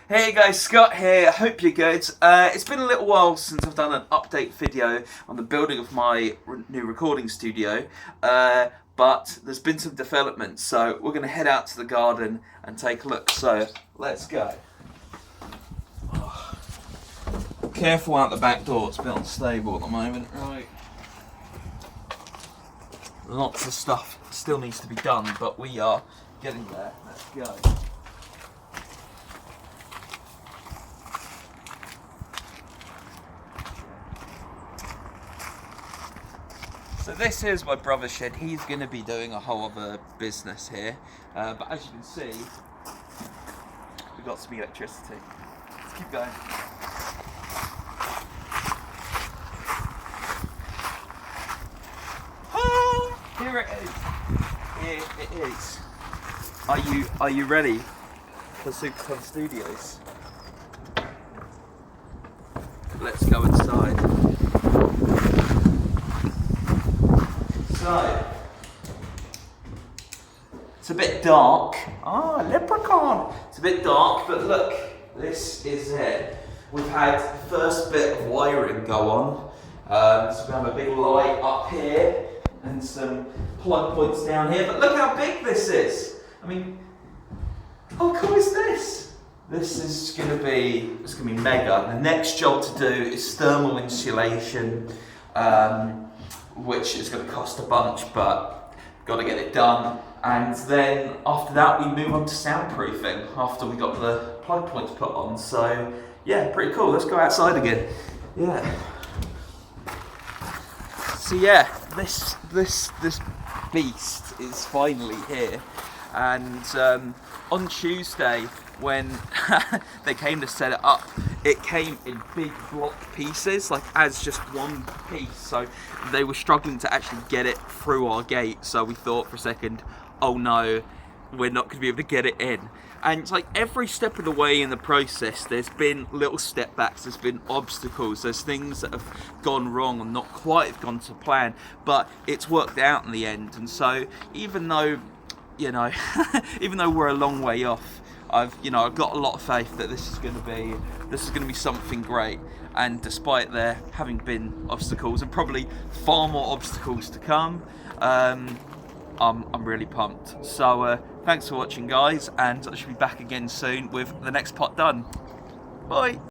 Hey guys, Scott here, I hope you're good. It's been a little while since I've done an update video on the building of my new recording studio, but there's been some developments, so we're going to head out to the garden and take a look, so let's go. Careful out the back door, it's a bit unstable at the moment. Right. Lots of stuff still needs to be done, but we are getting there. Let's go. So this is my brother's shed. He's going to be doing a whole other business here, but as you can see, we've got some electricity. Let's keep going. Here it is. Here it is. Are you ready for Superton Studios? Let's go inside. So it's a bit dark. Ah, leprechaun. It's a bit dark, but look, this is it. We've had the first bit of wiring go on. So we have a big light up here and some plug points down here, but look how big this is. I mean, how cool is this? This is going to be mega. The next job to do is thermal insulation, which is going to cost a bunch, but got to get it done. And then after that, we move on to soundproofing after we got the plug points put on. So yeah, pretty cool. Let's go outside again. Yeah. So yeah, this beast is finally here, and on Tuesday when they came to set it up, it came in big block pieces, like as just one piece. So they were struggling to actually get it through our gate. So we thought for a second, oh no, we're not going to be able to get it in. And it's like every step of the way in the process, there's been little step backs, there's been obstacles, there's things that have gone wrong and not quite have gone to plan, but it's worked out in the end. And so even though, you know, even though we're a long way off, I've got a lot of faith that this is going to be something great. And despite there having been obstacles and probably far more obstacles to come, I'm really pumped. So thanks for watching, guys, and I should be back again soon with the next part done. Bye.